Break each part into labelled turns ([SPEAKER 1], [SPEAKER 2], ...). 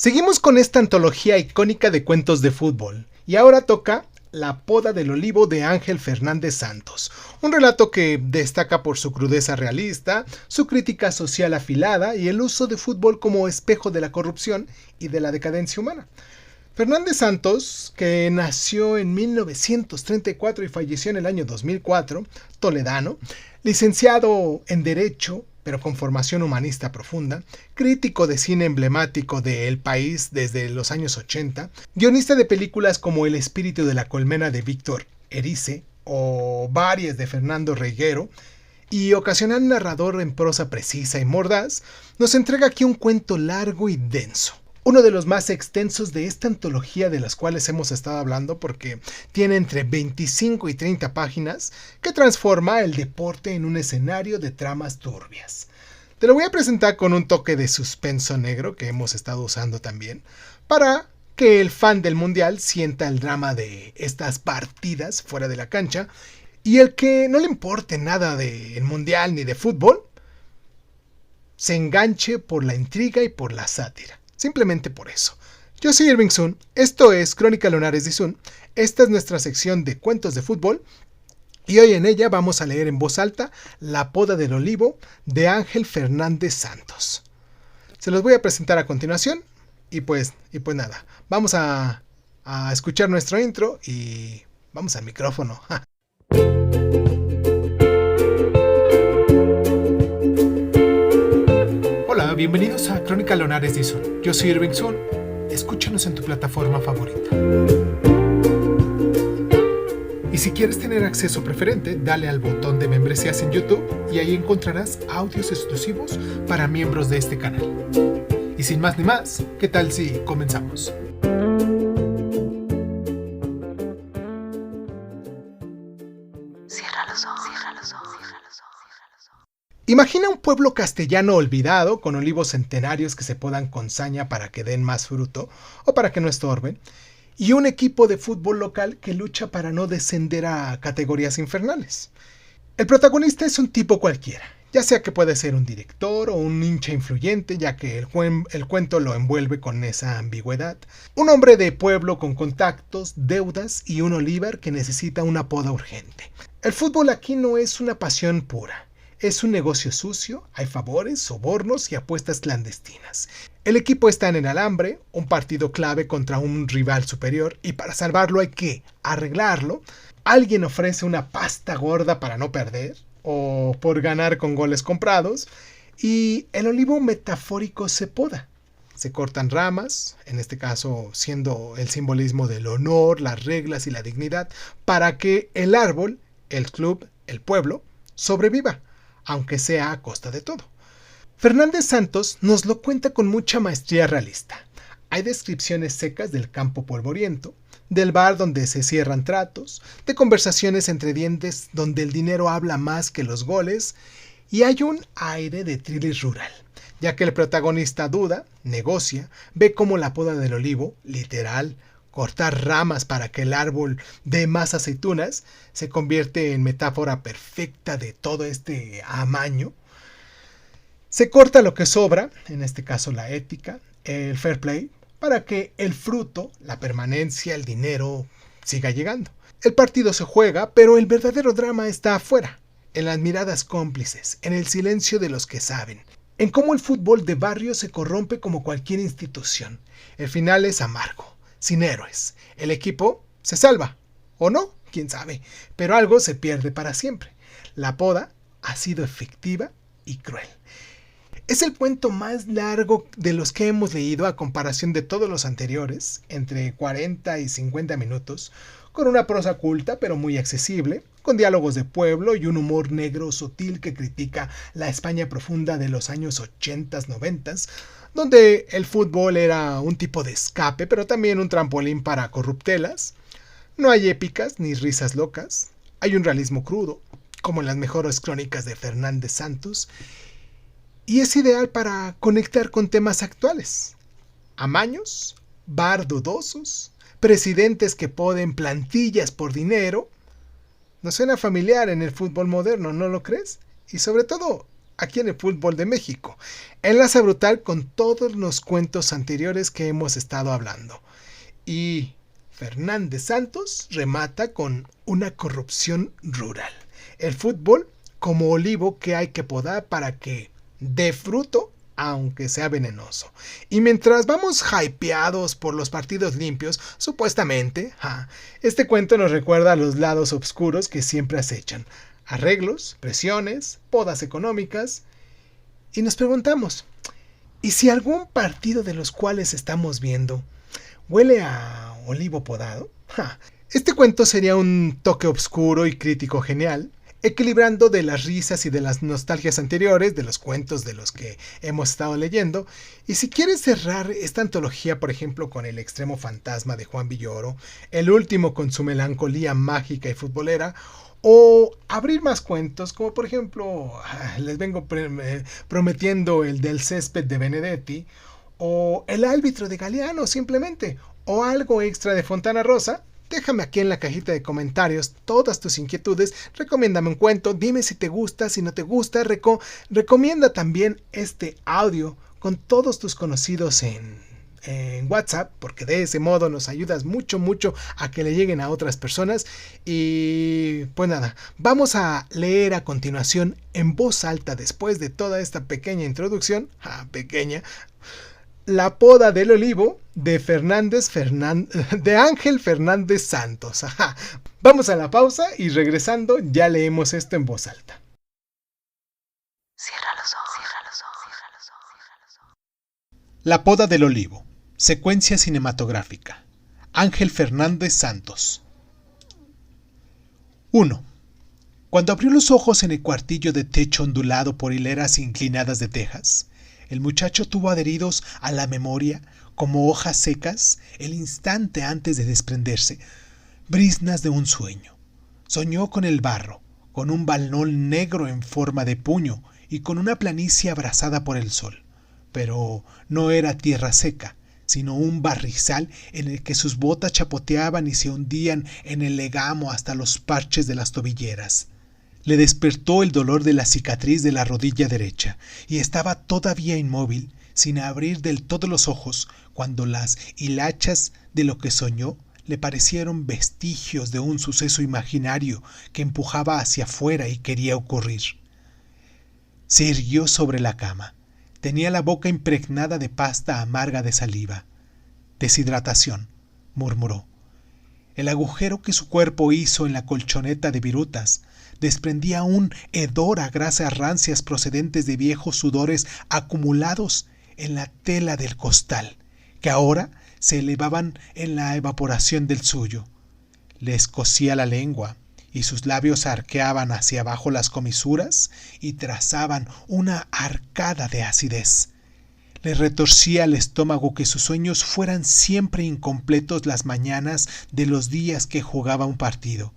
[SPEAKER 1] Seguimos con esta antología icónica de cuentos de fútbol, y ahora toca La poda del olivo de Ángel Fernández Santos, un relato que destaca por su crudeza realista, su crítica social afilada y el uso de fútbol como espejo de la corrupción y de la decadencia humana. Fernández Santos, que nació en 1934 y falleció en el año 2004, toledano, licenciado en Derecho, pero con formación humanista profunda, crítico de cine emblemático de El País desde los años 80, guionista de películas como El espíritu de la colmena de Víctor Erice o varias de Fernando Reiguero, y ocasional narrador en prosa precisa y mordaz, nos entrega aquí un cuento largo y denso. Uno de los más extensos de esta antología de las cuales hemos estado hablando porque tiene entre 25 y 30 páginas que transforma el deporte en un escenario de tramas turbias. Te lo voy a presentar con un toque de suspenso negro que hemos estado usando también para que el fan del mundial sienta el drama de estas partidas fuera de la cancha y el que no le importe nada del mundial ni de fútbol se enganche por la intriga y por la sátira. Simplemente por eso. Yo soy Irving Sun, esto es Crónica Lunares de Sun, esta es nuestra sección de cuentos de fútbol y hoy en ella vamos a leer en voz alta La poda del olivo de Ángel Fernández Santos. Se los voy a presentar a continuación y pues nada, vamos a escuchar nuestro intro y vamos al micrófono. Hola, bienvenidos a Crónica Lunares de Sun. Yo soy Irving Sun. Escúchanos en tu plataforma favorita. Y si quieres tener acceso preferente, dale al botón de membresías en YouTube y ahí encontrarás audios exclusivos para miembros de este canal. Y sin más ni más, ¿qué tal si comenzamos?
[SPEAKER 2] Cierra los ojos, cierra los ojos, cierra los ojos.
[SPEAKER 1] Imagina un pueblo castellano olvidado con olivos centenarios que se podan con saña para que den más fruto o para que no estorben, y un equipo de fútbol local que lucha para no descender a categorías infernales. El protagonista es un tipo cualquiera, ya sea que puede ser un director o un hincha influyente, ya que el cuento lo envuelve con esa ambigüedad. Un hombre de pueblo con contactos, deudas y un olivar que necesita una poda urgente. El fútbol aquí no es una pasión pura. Es un negocio sucio, hay favores, sobornos y apuestas clandestinas. El equipo está en el alambre, un partido clave contra un rival superior, y para salvarlo hay que arreglarlo. Alguien ofrece una pasta gorda para no perder, o por ganar con goles comprados, y el olivo metafórico se poda. Se cortan ramas, en este caso siendo el simbolismo del honor, las reglas y la dignidad, para que el árbol, el club, el pueblo, sobreviva, aunque sea a costa de todo. Fernández Santos nos lo cuenta con mucha maestría realista. Hay descripciones secas del campo polvoriento, del bar donde se cierran tratos, de conversaciones entre dientes donde el dinero habla más que los goles, y hay un aire de thriller rural, ya que el protagonista duda, negocia, ve cómo la poda del olivo, literal, cortar ramas para que el árbol dé más aceitunas, se convierte en metáfora perfecta de todo este amaño. Se corta lo que sobra, en este caso la ética, el fair play, para que el fruto, la permanencia, el dinero, siga llegando. El partido se juega, pero el verdadero drama está afuera, en las miradas cómplices, en el silencio de los que saben, en cómo el fútbol de barrio se corrompe como cualquier institución. El final es amargo, sin héroes. El equipo se salva, o no, quién sabe, pero algo se pierde para siempre. La poda ha sido efectiva y cruel. Es el cuento más largo de los que hemos leído a comparación de todos los anteriores, entre 40 y 50 minutos, con una prosa culta pero muy accesible, con diálogos de pueblo y un humor negro sutil que critica la España profunda de los años 80s, 90s, donde el fútbol era un tipo de escape pero también un trampolín para corruptelas. No hay épicas ni risas locas, hay un realismo crudo, como en las mejores crónicas de Fernández Santos, y es ideal para conectar con temas actuales. Amaños, bar dudosos, presidentes que poden plantillas por dinero. Nos suena familiar en el fútbol moderno, ¿no lo crees? Y sobre todo, aquí en el fútbol de México. Enlaza brutal con todos los cuentos anteriores que hemos estado hablando. Y Fernández Santos remata con una corrupción rural. El fútbol como olivo que hay que podar para que dé fruto, aunque sea venenoso. Y mientras vamos hypeados por los partidos limpios, supuestamente, este cuento nos recuerda a los lados oscuros que siempre acechan. Arreglos, presiones, podas económicas. Y nos preguntamos, ¿y si algún partido de los cuales estamos viendo huele a olivo podado? Este cuento sería un toque oscuro y crítico genial, equilibrando de las risas y de las nostalgias anteriores, de los cuentos de los que hemos estado leyendo. Y si quieres cerrar esta antología, por ejemplo, con El extremo fantasma de Juan Villoro, el último con su melancolía mágica y futbolera, o abrir más cuentos, como por ejemplo, les vengo prometiendo el del césped de Benedetti, o El árbitro de Galeano simplemente, o algo extra de Fontana Rosa, déjame aquí en la cajita de comentarios todas tus inquietudes, recomiéndame un cuento, dime si te gusta, si no te gusta, recomienda también este audio con todos tus conocidos en WhatsApp, porque de ese modo nos ayudas mucho a que le lleguen a otras personas. Y pues nada, vamos a leer a continuación en voz alta, después de toda esta pequeña introducción, pequeña, La poda del olivo de Ángel Fernández Santos. Vamos a la pausa y regresando ya leemos esto en voz alta.
[SPEAKER 2] Cierra los ojos, cierra los ojos, cierra los ojos, cierra los ojos.
[SPEAKER 3] La poda del olivo. Secuencia cinematográfica. Ángel Fernández Santos. 1. Cuando abrió los ojos en el cuartillo de techo ondulado por hileras inclinadas de tejas, el muchacho tuvo adheridos a la memoria, como hojas secas, el instante antes de desprenderse, briznas de un sueño. Soñó con el barro, con un balnón negro en forma de puño y con una planicie abrasada por el sol. Pero no era tierra seca, sino un barrizal en el que sus botas chapoteaban y se hundían en el legamo hasta los parches de las tobilleras. Le despertó el dolor de la cicatriz de la rodilla derecha, y estaba todavía inmóvil, sin abrir del todo los ojos, cuando las hilachas de lo que soñó le parecieron vestigios de un suceso imaginario que empujaba hacia afuera y quería ocurrir. Se irguió sobre la cama. Tenía la boca impregnada de pasta amarga de saliva. «Deshidratación», murmuró. El agujero que su cuerpo hizo en la colchoneta de virutas desprendía un hedor a grasas rancias procedentes de viejos sudores acumulados en la tela del costal, que ahora se elevaban en la evaporación del suyo. Le escocía la lengua, y sus labios arqueaban hacia abajo las comisuras y trazaban una arcada de acidez. Le retorcía el estómago que sus sueños fueran siempre incompletos las mañanas de los días que jugaba un partido.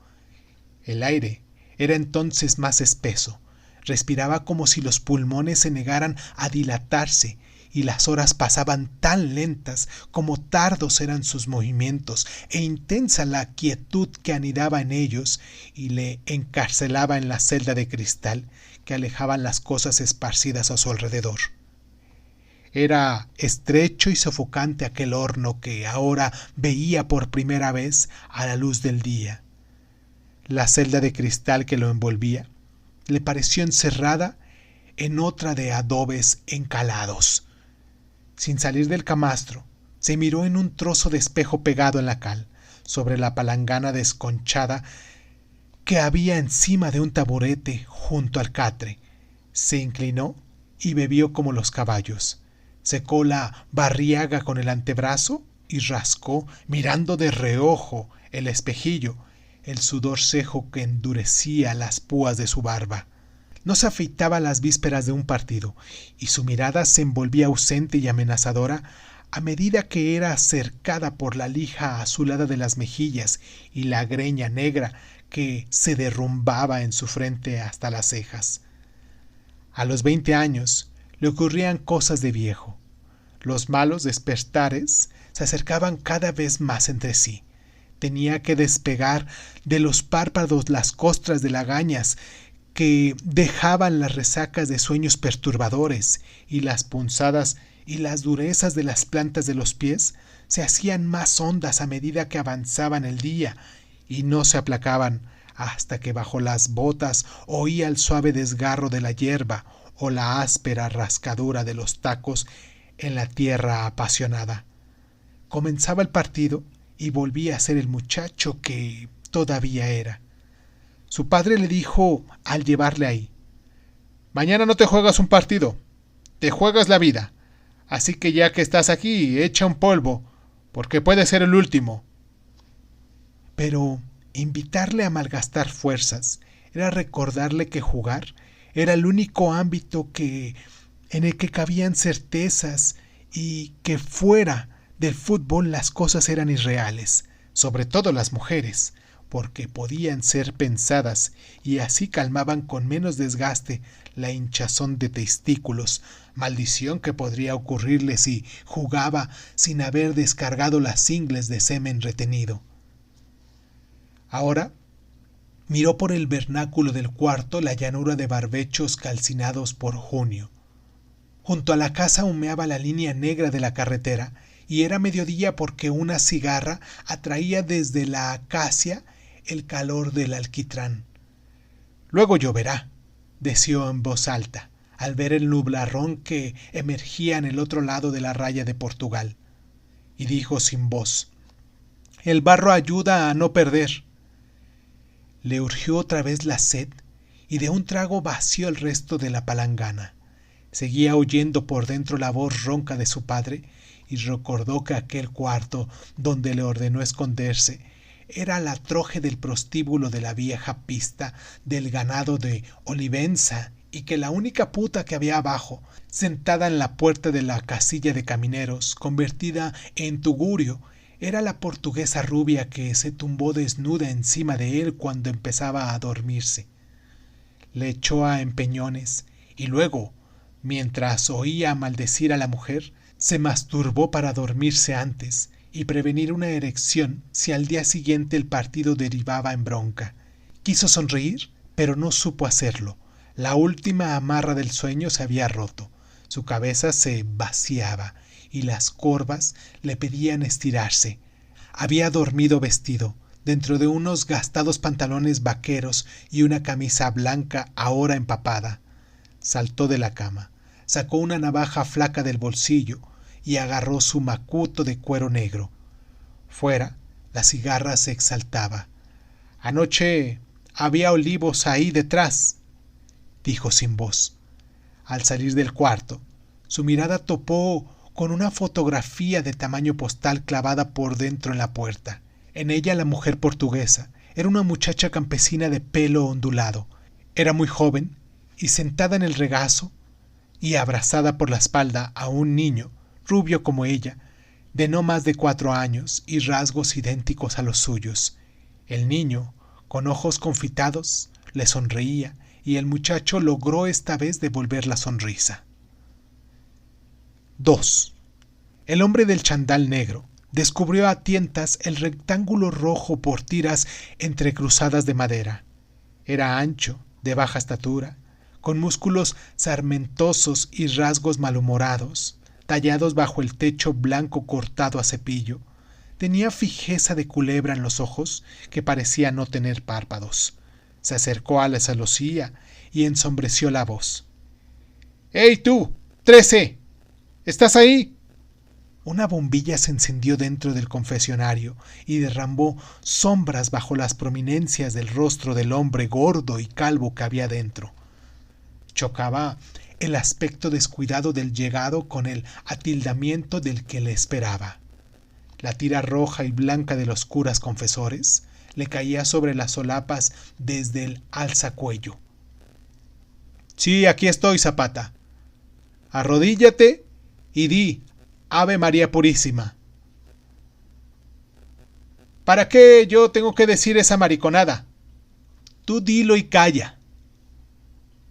[SPEAKER 3] El aire era entonces más espeso, respiraba como si los pulmones se negaran a dilatarse, y las horas pasaban tan lentas como tardos eran sus movimientos, e intensa la quietud que anidaba en ellos y le encarcelaba en la celda de cristal que alejaban las cosas esparcidas a su alrededor. Era estrecho y sofocante aquel horno que ahora veía por primera vez a la luz del día. La celda de cristal que lo envolvía le pareció encerrada en otra de adobes encalados. Sin salir del camastro, se miró en un trozo de espejo pegado en la cal, sobre la palangana desconchada que había encima de un taburete junto al catre. Se inclinó y bebió como los caballos. Secó la barriaga con el antebrazo y rascó, mirando de reojo el espejillo, el sudor cejo que endurecía las púas de su barba. No se afeitaba las vísperas de un partido, y su mirada se envolvía ausente y amenazadora a medida que era cercada por la lija azulada de las mejillas y la greña negra que se derrumbaba en su frente hasta las cejas. A los 20 años le ocurrían cosas de viejo. Los malos despertares se acercaban cada vez más entre sí. Tenía que despegar de los párpados las costras de lagañas que dejaban las resacas de sueños perturbadores y las punzadas y las durezas de las plantas de los pies se hacían más hondas a medida que avanzaban el día y no se aplacaban hasta que bajo las botas oía el suave desgarro de la hierba o la áspera rascadura de los tacos en la tierra apasionada. Comenzaba el partido y volvía a ser el muchacho que todavía era. Su padre le dijo al llevarle ahí: «Mañana no te juegas un partido, te juegas la vida. Así que ya que estás aquí, echa un polvo, porque puede ser el último». Pero invitarle a malgastar fuerzas era recordarle que jugar era el único ámbito en el que cabían certezas y que fuera del fútbol las cosas eran irreales, sobre todo las mujeres, porque podían ser pensadas y así calmaban con menos desgaste la hinchazón de testículos, maldición que podría ocurrirle si jugaba sin haber descargado las ingles de semen retenido. Ahora miró por el vernáculo del cuarto la llanura de barbechos calcinados por junio. Junto a la casa humeaba la línea negra de la carretera y era mediodía porque una cigarra atraía desde la acacia el calor del alquitrán. «Luego lloverá», deseó en voz alta, al ver el nublarrón que emergía en el otro lado de la raya de Portugal. Y dijo sin voz: «El barro ayuda a no perder». Le urgió otra vez la sed y de un trago vació el resto de la palangana. Seguía oyendo por dentro la voz ronca de su padre y recordó que aquel cuarto donde le ordenó esconderse era la troje del prostíbulo de la vieja pista del ganado de Olivenza y que la única puta que había abajo, sentada en la puerta de la casilla de camineros, convertida en tugurio, era la portuguesa rubia que se tumbó desnuda encima de él cuando empezaba a dormirse. Le echó a empeñones y luego, mientras oía maldecir a la mujer, se masturbó para dormirse antes y prevenir una erección si al día siguiente el partido derivaba en bronca. Quiso sonreír, pero no supo hacerlo. La última amarra del sueño se había roto. Su cabeza se vaciaba y las corvas le pedían estirarse. Había dormido vestido, dentro de unos gastados pantalones vaqueros y una camisa blanca ahora empapada. Saltó de la cama, sacó una navaja flaca del bolsillo y agarró su macuto de cuero negro. Fuera, la cigarra se exaltaba. «Anoche había olivos ahí detrás», dijo sin voz. Al salir del cuarto, su mirada topó con una fotografía de tamaño postal clavada por dentro en la puerta. En ella la mujer portuguesa era una muchacha campesina de pelo ondulado. Era muy joven y sentada en el regazo y abrazada por la espalda a un niño, rubio como ella, de no más de 4 años y rasgos idénticos a los suyos. El niño, con ojos confitados, le sonreía y el muchacho logró esta vez devolver la sonrisa. 2. El hombre del chandal negro descubrió a tientas el rectángulo rojo por tiras entrecruzadas de madera. Era ancho, de baja estatura, con músculos sarmentosos y rasgos malhumorados, tallados bajo el techo blanco cortado a cepillo. Tenía fijeza de culebra en los ojos que parecía no tener párpados. Se acercó a la celosía y ensombreció la voz. «¡Hey tú, 13! ¿Estás ahí?» Una bombilla se encendió dentro del confesionario y derramó sombras bajo las prominencias del rostro del hombre gordo y calvo que había dentro. Chocaba el aspecto descuidado del llegado con el atildamiento del que le esperaba. La tira roja y blanca de los curas confesores le caía sobre las solapas desde el alzacuello. «Sí, aquí estoy, Zapata. Arrodíllate y di Ave María Purísima». «¿Para qué yo tengo que decir esa mariconada?» «Tú dilo y calla».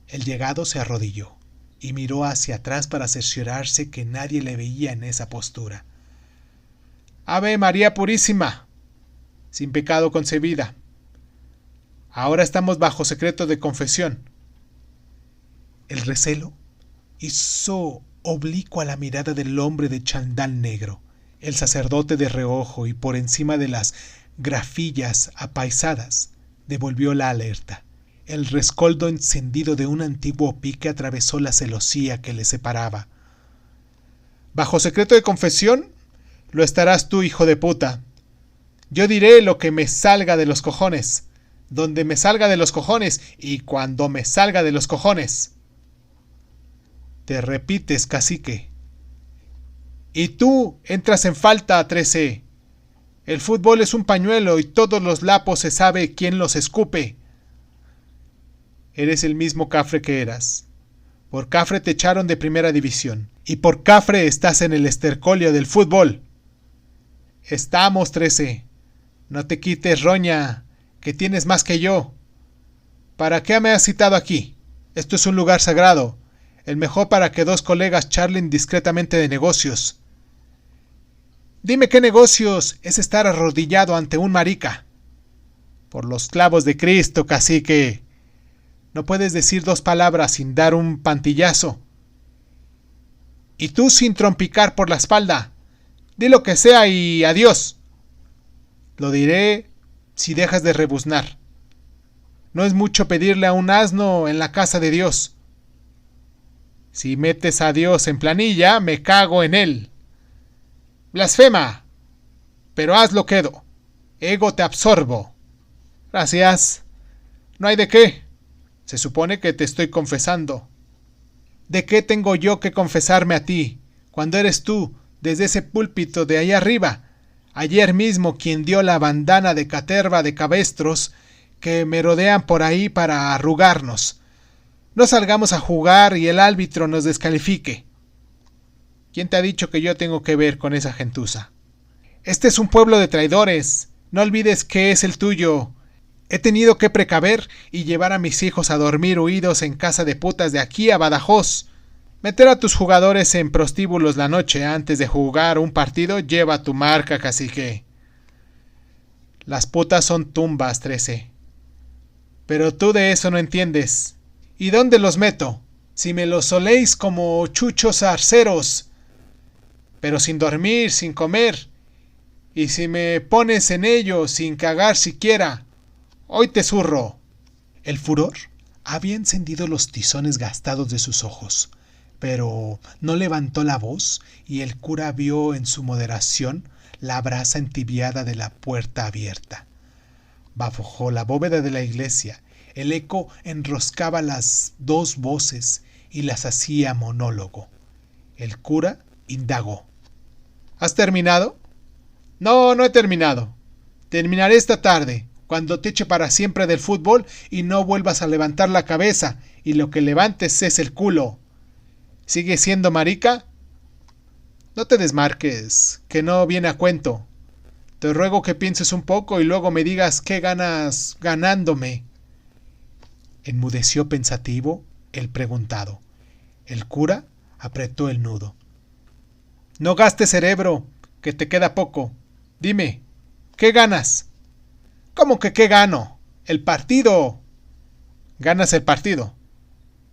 [SPEAKER 3] El llegado se arrodilló y miró hacia atrás para cerciorarse que nadie le veía en esa postura. «Ave María Purísima, sin pecado concebida. Ahora estamos bajo secreto de confesión. El recelo hizo oblicua la mirada del hombre de chandal negro. El sacerdote de reojo y por encima de las grafillas apaisadas devolvió la alerta. El rescoldo encendido de un antiguo pique atravesó la celosía que le separaba. Bajo secreto de confesión, lo estarás tú, hijo de puta. Yo diré lo que me salga de los cojones, donde me salga de los cojones y cuando me salga de los cojones. Te repites, cacique. Y tú entras en falta, 13. El fútbol es un pañuelo y todos los lapos se sabe quién los escupe. Eres el mismo cafre que eras. Por cafre te echaron de primera división. Y por cafre estás en el estercolio del fútbol. Estamos, 13. No te quites, roña, que tienes más que yo. ¿Para qué me has citado aquí? Esto es un lugar sagrado. El mejor para que dos colegas charlen discretamente de negocios. Dime qué negocios es estar arrodillado ante un marica. Por los clavos de Cristo, cacique. No puedes decir dos palabras sin dar un pantillazo. Y tú sin trompicar por la espalda. Di lo que sea y adiós. Lo diré si dejas de rebuznar. No es mucho pedirle a un asno en la casa de Dios. Si metes a Dios en planilla, me cago en él. Blasfema. Pero hazlo quedo. Ego te absorbo. Gracias. No hay de qué. Se supone que te estoy confesando. ¿De qué tengo yo que confesarme a ti, cuando eres tú, desde ese púlpito de ahí arriba, ayer mismo quien dio la bandana de caterva de cabestros que merodean por ahí para arrugarnos? No salgamos a jugar y el árbitro nos descalifique. ¿Quién te ha dicho que yo tengo que ver con esa gentuza? Este es un pueblo de traidores. No olvides que es el tuyo. He tenido que precaver y llevar a mis hijos a dormir huidos en casa de putas de aquí a Badajoz. Meter a tus jugadores en prostíbulos la noche antes de jugar un partido lleva tu marca, cacique. Las putas son tumbas, 13. Pero tú de eso no entiendes. ¿Y dónde los meto? Si me los soléis como chuchos arceros, pero sin dormir, sin comer, y si me pones en ello sin cagar siquiera, hoy te zurro. El furor había encendido los tizones gastados de sus ojos, pero no levantó la voz y el cura vio en su moderación la brasa entibiada de la puerta abierta. Bajo la bóveda de la iglesia, el eco enroscaba las dos voces y las hacía monólogo. El cura indagó. ¿Has terminado? No, no he terminado. Terminaré esta tarde, cuando te eche para siempre del fútbol y no vuelvas a levantar la cabeza, y lo que levantes es el culo. ¿Sigues siendo marica? No te desmarques, que no viene a cuento. Te ruego que pienses un poco y luego me digas qué ganas ganándome. Enmudeció pensativo el preguntado. El cura apretó el nudo. No gastes cerebro, que te queda poco. Dime, ¿qué ganas? ¿Cómo que qué gano? ¡El partido! Ganas el partido.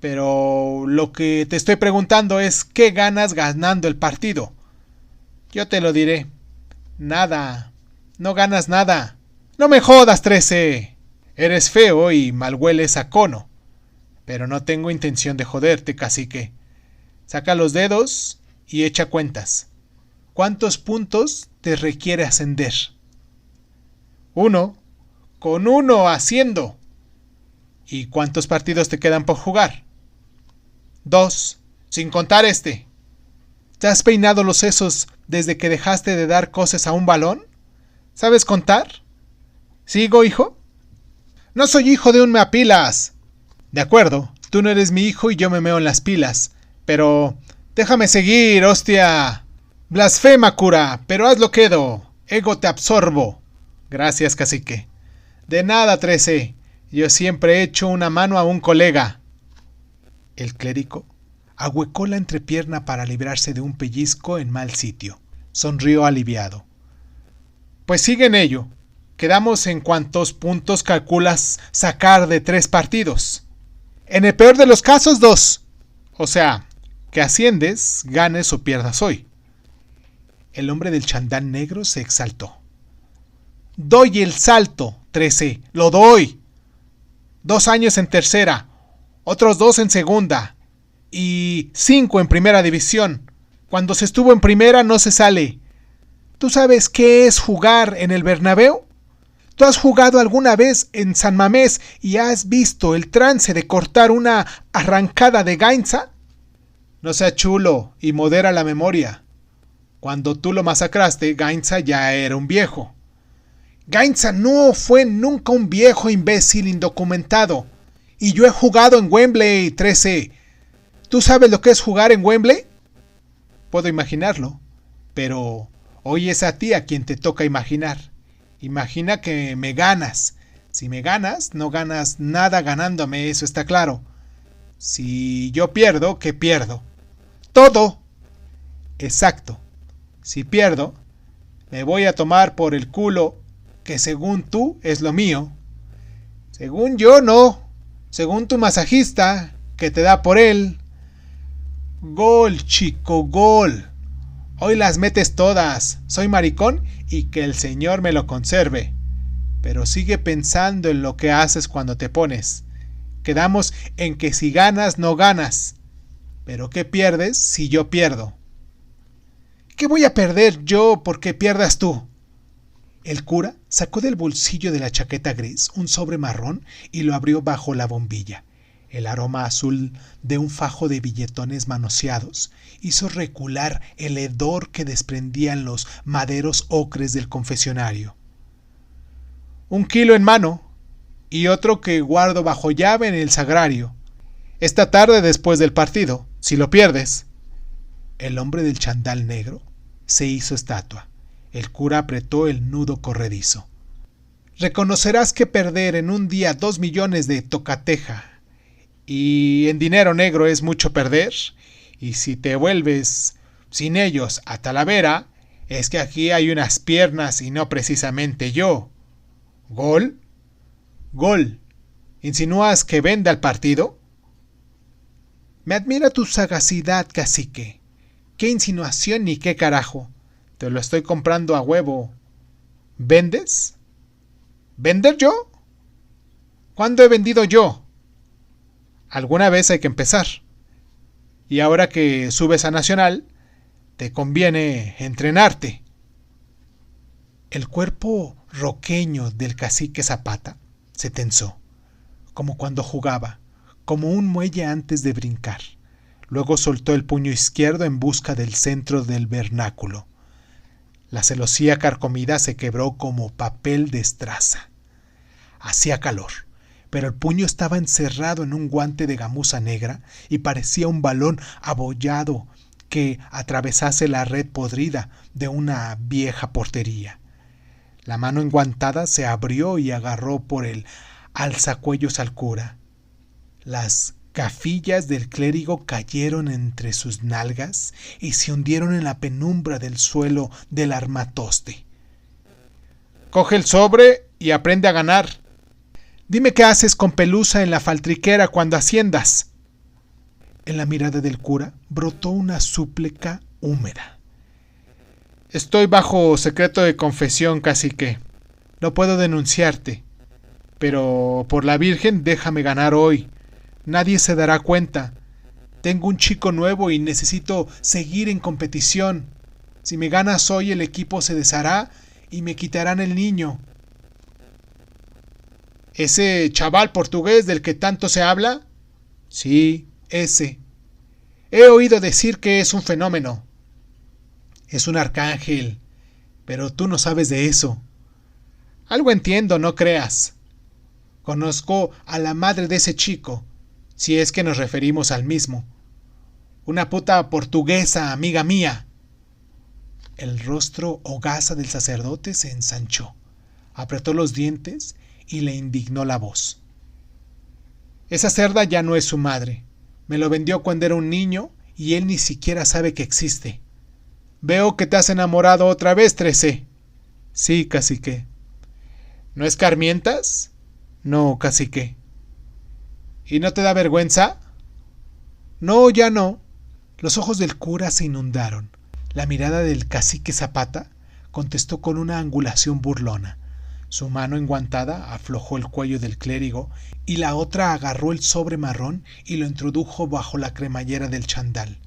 [SPEAKER 3] Pero lo que te estoy preguntando es ¿qué ganas ganando el partido? Yo te lo diré. Nada. No ganas nada. No me jodas, 13. Eres feo y mal hueles a cono. Pero no tengo intención de joderte, cacique. Saca los dedos y echa cuentas. ¿Cuántos puntos te requiere ascender? 1. Con 1 haciendo. ¿Y cuántos partidos te quedan por jugar? 2. Sin contar este. ¿Te has peinado los sesos desde que dejaste de dar coces a un balón? ¿Sabes contar? ¿Sigo, hijo? No soy hijo de un meapilas. De acuerdo, tú no eres mi hijo y yo me meo en las pilas. Pero déjame seguir, hostia. Blasfema, cura, pero hazlo quedo. Ego te absorbo. Gracias, cacique. De nada, 13. Yo siempre he hecho una mano a un colega. El clérigo ahuecó la entrepierna para librarse de un pellizco en mal sitio. Sonrió aliviado. Pues sigue en ello. Quedamos en cuántos puntos calculas sacar de 3 partidos. En el peor de los casos, 2. O sea, que asciendes, ganes o pierdas hoy. El hombre del chandal negro se exaltó. Doy el salto, 13, lo doy. 2 años en tercera, otros 2 en segunda y 5 en primera división. Cuando se estuvo en primera no se sale. ¿Tú sabes qué es jugar en el Bernabéu? ¿Tú has jugado alguna vez en San Mamés y has visto el trance de cortar una arrancada de Gainza? No sea chulo y modera la memoria. Cuando tú lo masacraste, Gainza ya era un viejo. Gainza no fue nunca un viejo imbécil indocumentado. Y yo he jugado en Wembley, 13. ¿Tú sabes lo que es jugar en Wembley? Puedo imaginarlo, pero hoy es a ti a quien te toca imaginar. Imagina que me ganas. Si me ganas, no ganas nada ganándome, eso está claro. Si yo pierdo, ¿qué pierdo? Todo. Exacto. Si pierdo, me voy a tomar por el culo que según tú es lo mío. Según yo no. Según tu masajista, que te da por él. Gol, chico, gol. Hoy las metes todas. Soy maricón y que el Señor me lo conserve. Pero sigue pensando en lo que haces cuando te pones. Quedamos en que si ganas, no ganas. Pero ¿qué pierdes si yo pierdo? ¿Qué voy a perder yo porque pierdas tú? El cura sacó del bolsillo de la chaqueta gris un sobre marrón y lo abrió bajo la bombilla. El aroma azul de un fajo de billetones manoseados hizo recular el hedor que desprendían los maderos ocres del confesionario. 1 kilo en mano y otro que guardo bajo llave en el sagrario. Esta tarde después del partido, si lo pierdes. El hombre del chandal negro se hizo estatua. El cura apretó el nudo corredizo. Reconocerás que perder en un día 2 millones de tocateja y en dinero negro es mucho perder, y si te vuelves sin ellos a Talavera, es que aquí hay unas piernas y no precisamente yo. ¿Gol? ¿Gol? ¿Insinúas que vende al partido? Me admira tu sagacidad, cacique. ¿Qué insinuación ni qué carajo? Te lo estoy comprando a huevo. ¿Vendes? ¿Vender yo? ¿Cuándo he vendido yo? Alguna vez hay que empezar. Y ahora que subes a Nacional, te conviene entrenarte. El cuerpo roqueño del cacique Zapata se tensó, como cuando jugaba, como un muelle antes de brincar. Luego soltó el puño izquierdo en busca del centro del vernáculo. La celosía carcomida se quebró como papel de estraza. Hacía calor, pero el puño estaba encerrado en un guante de gamuza negra y parecía un balón abollado que atravesase la red podrida de una vieja portería. La mano enguantada se abrió y agarró por el alzacuellos al cura. Las gafillas del clérigo cayeron entre sus nalgas y se hundieron en la penumbra del suelo del armatoste. Coge el sobre y aprende a ganar. Dime qué haces con Pelusa en la faltriquera cuando asciendas. En la mirada del cura brotó una súplica húmeda. Estoy bajo secreto de confesión, cacique. No puedo denunciarte, pero por la Virgen déjame ganar hoy. Nadie se dará cuenta. Tengo un chico nuevo y necesito seguir en competición. Si me ganas hoy, el equipo se deshará y me quitarán el niño. ¿Ese chaval portugués del que tanto se habla? Sí, ese. He oído decir que es un fenómeno. Es un arcángel, pero tú no sabes de eso. Algo entiendo, no creas. Conozco a la madre de ese chico, si es que nos referimos al mismo. Una puta portuguesa, amiga mía. El rostro hogaza del sacerdote se ensanchó, apretó los dientes y le indignó la voz. Esa cerda ya no es su madre. Me lo vendió cuando era un niño y él ni siquiera sabe que existe. Veo que te has enamorado otra vez, 13. Sí, cacique. ¿No escarmientas? No, cacique. ¿Y no te da vergüenza? No, ya no. Los ojos del cura se inundaron. La mirada del cacique Zapata contestó con una angulación burlona. Su mano enguantada aflojó el cuello del clérigo y la otra agarró el sobre marrón y lo introdujo bajo la cremallera del chandal.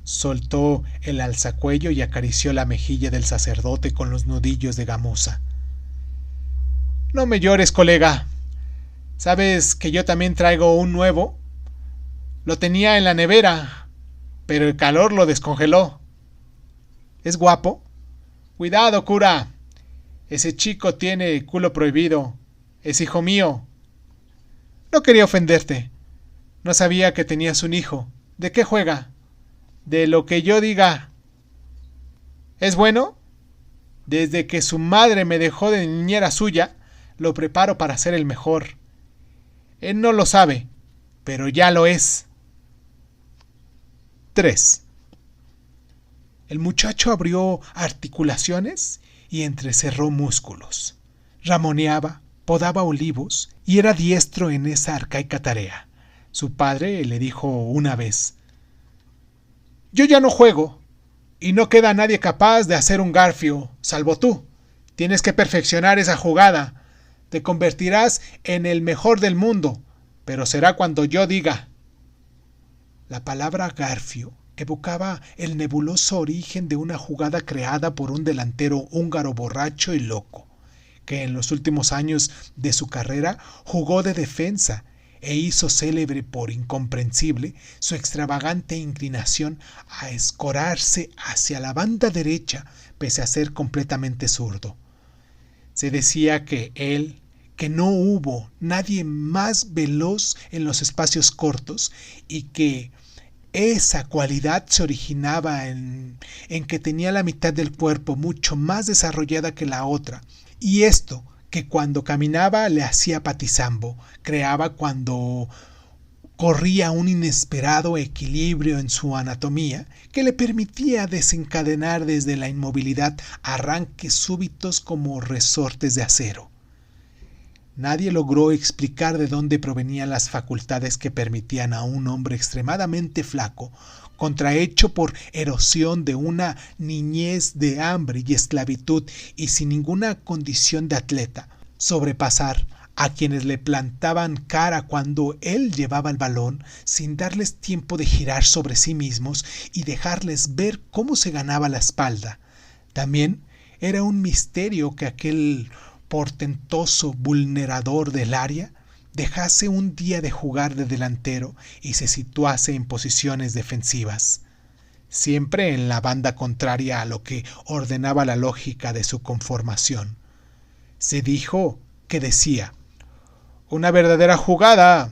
[SPEAKER 3] Soltó el alzacuello y acarició la mejilla del sacerdote con los nudillos de gamuza. No me llores, colega. ¿Sabes que yo también traigo un nuevo? Lo tenía en la nevera, pero el calor lo descongeló. ¿Es guapo? Cuidado, cura. Ese chico tiene culo prohibido. Es hijo mío. No quería ofenderte. No sabía que tenías un hijo. ¿De qué juega? De lo que yo diga. ¿Es bueno? Desde que su madre me dejó de niñera suya, lo preparo para ser el mejor. Él no lo sabe, pero ya lo es. 3. El muchacho abrió articulaciones y entrecerró músculos. Ramoneaba, podaba olivos y era diestro en esa arcaica tarea. Su padre le dijo una vez: yo ya no juego, y no queda nadie capaz de hacer un garfio, salvo tú. Tienes que perfeccionar esa jugada. Te convertirás en el mejor del mundo, pero será cuando yo diga. La palabra garfio evocaba el nebuloso origen de una jugada creada por un delantero húngaro borracho y loco, que en los últimos años de su carrera jugó de defensa e hizo célebre por incomprensible su extravagante inclinación a escorarse hacia la banda derecha pese a ser completamente zurdo. Se decía que no hubo nadie más veloz en los espacios cortos y que esa cualidad se originaba en que tenía la mitad del cuerpo mucho más desarrollada que la otra, y esto que cuando caminaba le hacía patizambo, creaba cuando corría un inesperado equilibrio en su anatomía que le permitía desencadenar desde la inmovilidad arranques súbitos como resortes de acero. Nadie logró explicar de dónde provenían las facultades que permitían a un hombre extremadamente flaco, contrahecho por erosión de una niñez de hambre y esclavitud y sin ninguna condición de atleta, sobrepasar a quienes le plantaban cara cuando él llevaba el balón sin darles tiempo de girar sobre sí mismos y dejarles ver cómo se ganaba la espalda. También era un misterio que aquel portentoso vulnerador del área dejase un día de jugar de delantero y se situase en posiciones defensivas, siempre en la banda contraria a lo que ordenaba la lógica de su conformación. Se dijo que decía: una verdadera jugada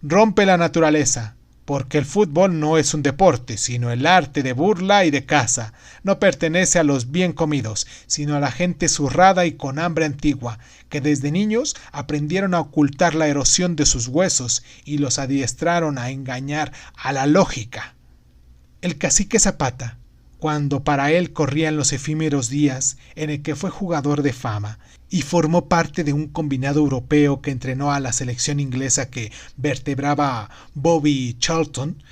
[SPEAKER 3] rompe la naturaleza, porque el fútbol no es un deporte, sino el arte de burla y de caza. No pertenece a los bien comidos, sino a la gente zurrada y con hambre antigua, que desde niños aprendieron a ocultar la erosión de sus huesos y los adiestraron a engañar a la lógica. El cacique Zapata, cuando para él corrían los efímeros días en el que fue jugador de fama y formó parte de un combinado europeo que entrenó a la selección inglesa que vertebraba a Bobby Charlton,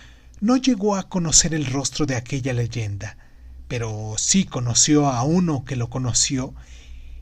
[SPEAKER 3] no llegó a conocer el rostro de aquella leyenda, pero sí conoció a uno que lo conoció,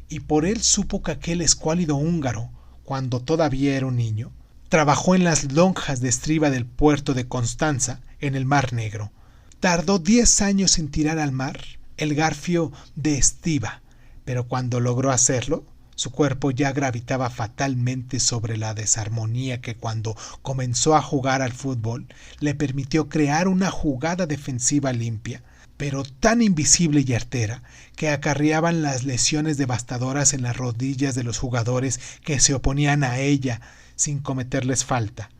[SPEAKER 3] y por él supo que aquel escuálido húngaro, cuando todavía era un niño, trabajó en las lonjas de estriba del puerto de Constanza en el Mar Negro. Tardó 10 años en tirar al mar el garfio de Estiva, pero cuando logró hacerlo, su cuerpo ya gravitaba fatalmente sobre la desarmonía que cuando comenzó a jugar al fútbol le permitió crear una jugada defensiva limpia, pero tan invisible y artera que acarreaban las lesiones devastadoras en las rodillas de los jugadores que se oponían a ella sin cometerles falta.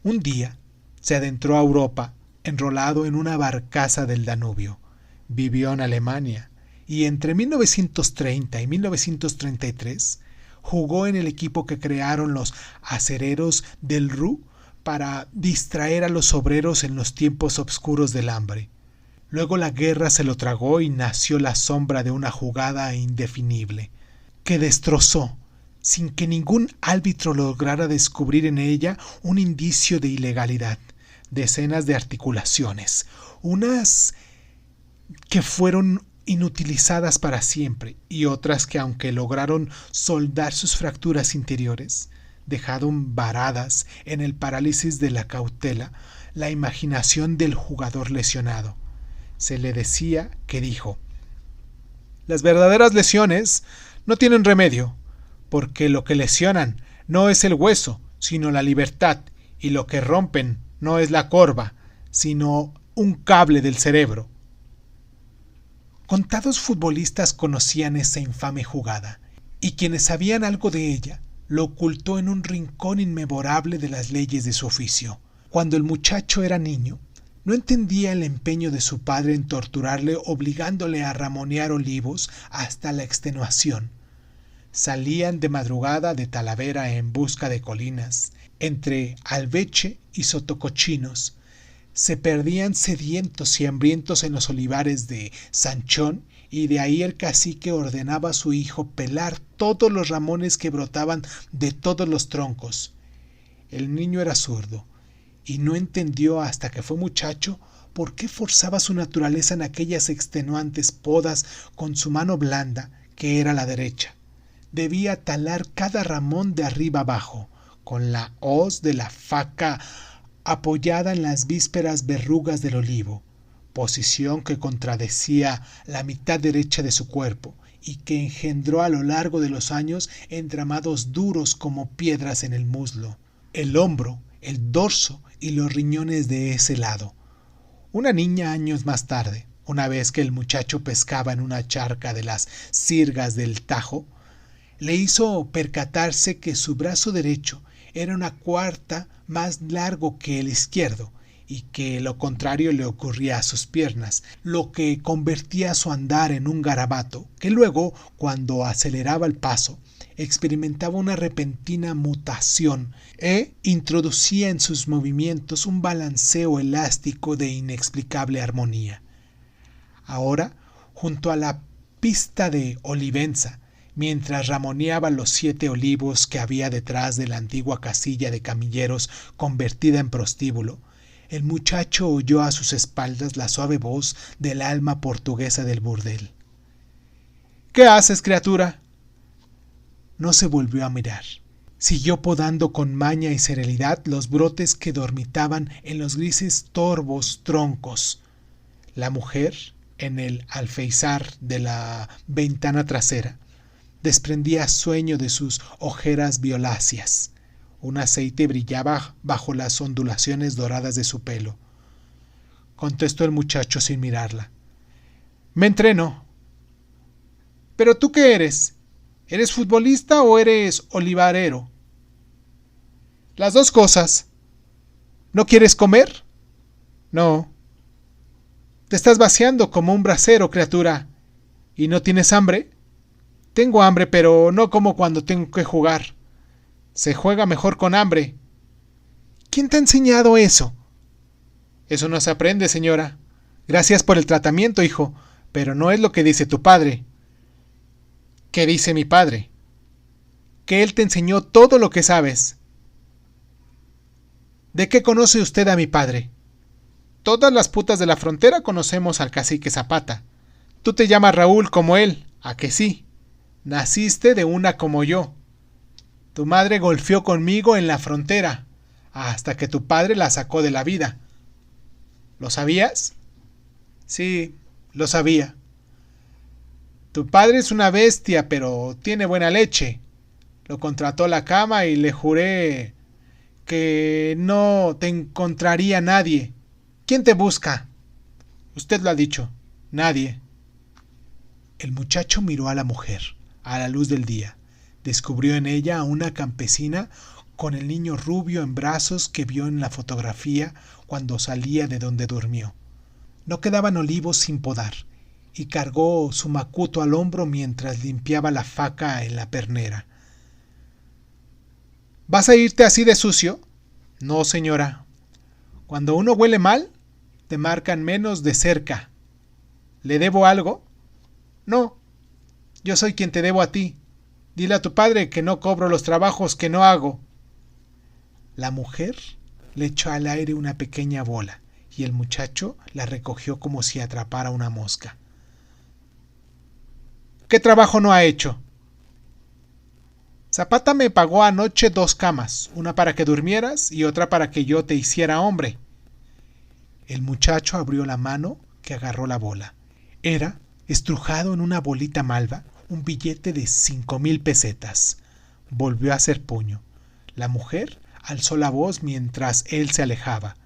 [SPEAKER 3] Un día se adentró a Europa enrolado en una barcaza del Danubio. Vivió en Alemania y entre 1930 y 1933 jugó en el equipo que crearon los acereros del Ruhr para distraer a los obreros en los tiempos oscuros del hambre. Luego la guerra se lo tragó y nació la sombra de una jugada indefinible, que destrozó, sin que ningún árbitro lograra descubrir en ella un indicio de ilegalidad, decenas de articulaciones, unas que fueron inutilizadas para siempre y otras que, aunque lograron soldar sus fracturas interiores, dejaron varadas en el parálisis de la cautela la imaginación del jugador lesionado. Se le decía que dijo: las verdaderas lesiones no tienen remedio, porque lo que lesionan no es el hueso, sino la libertad, y lo que rompen no es la corva, sino un cable del cerebro. Contados futbolistas conocían esa infame jugada, y quienes sabían algo de ella lo ocultó en un rincón inmemorable de las leyes de su oficio. Cuando el muchacho era niño, no entendía el empeño de su padre en torturarle, obligándole a ramonear olivos hasta la extenuación. Salían de madrugada de Talavera en busca de colinas, entre Alveche y Sotocochinos. Se perdían sedientos y hambrientos en los olivares de Sanchón, y de ahí el cacique ordenaba a su hijo pelar todos los ramones que brotaban de todos los troncos. El niño era zurdo, y no entendió hasta que fue muchacho por qué forzaba su naturaleza en aquellas extenuantes podas con su mano blanda, que era la derecha. Debía talar cada ramón de arriba abajo, con la hoz de la faca apoyada en las vísperas verrugas del olivo, posición que contradecía la mitad derecha de su cuerpo y que engendró a lo largo de los años entramados duros como piedras en el muslo, el hombro, el dorso y los riñones de ese lado. Una niña, años más tarde, una vez que el muchacho pescaba en una charca de las sirgas del Tajo, le hizo percatarse que su brazo derecho era una cuarta más largo que el izquierdo, y que lo contrario le ocurría a sus piernas, lo que convertía su andar en un garabato, que luego, cuando aceleraba el paso, experimentaba una repentina mutación e introducía en sus movimientos un balanceo elástico de inexplicable armonía. Ahora, junto a la pista de Olivenza, mientras ramoneaba los 7 olivos que había detrás de la antigua casilla de camilleros convertida en prostíbulo, el muchacho oyó a sus espaldas la suave voz del alma portuguesa del burdel. ¿Qué haces, criatura? No se volvió a mirar. Siguió podando con maña y serenidad los brotes que dormitaban en los grises torvos troncos. La mujer, en el alféizar de la ventana trasera, desprendía sueño de sus ojeras violáceas. Un aceite brillaba bajo las ondulaciones doradas de su pelo. Contestó el muchacho sin mirarla. Me entreno. ¿Pero tú qué eres? ¿Eres futbolista o eres olivarero? Las dos cosas. ¿No quieres comer? No. Te estás vaciando como un brasero, criatura. ¿Y no tienes hambre? Tengo hambre, pero no como cuando tengo que jugar. Se juega mejor con hambre. ¿Quién te ha enseñado eso? Eso no se aprende, señora. Gracias por el tratamiento, hijo, pero no es lo que dice tu padre. ¿Qué dice mi padre? Que él te enseñó todo lo que sabes. ¿De qué conoce usted a mi padre? Todas las putas de la frontera conocemos al cacique Zapata. Tú te llamas Raúl como él, ¿a que sí? Naciste de una como yo. Tu madre golfeó conmigo en la frontera, hasta que tu padre la sacó de la vida. ¿Lo sabías? Sí, lo sabía. Tu padre es una bestia, pero tiene buena leche. Lo contrató la cama y le juré que no te encontraría nadie. ¿Quién te busca? Usted lo ha dicho. Nadie. El muchacho miró a la mujer, a la luz del día. Descubrió en ella a una campesina con el niño rubio en brazos que vio en la fotografía cuando salía de donde durmió. No quedaban olivos sin podar, y cargó su macuto al hombro mientras limpiaba la faca en la pernera. ¿Vas a irte así de sucio? No, señora. Cuando uno huele mal, te marcan menos de cerca. ¿Le debo algo? No. Yo soy quien te debo a ti. Dile a tu padre que no cobro los trabajos que no hago. La mujer le echó al aire una pequeña bola y el muchacho la recogió como si atrapara una mosca. ¿Qué trabajo no ha hecho? Zapata me pagó anoche 2 camas, una para que durmieras y otra para que yo te hiciera hombre. El muchacho abrió la mano que agarró la bola. Era, estrujado en una bolita malva, un billete de 5,000 pesetas. Volvió a hacer puño. La mujer alzó la voz mientras él se alejaba.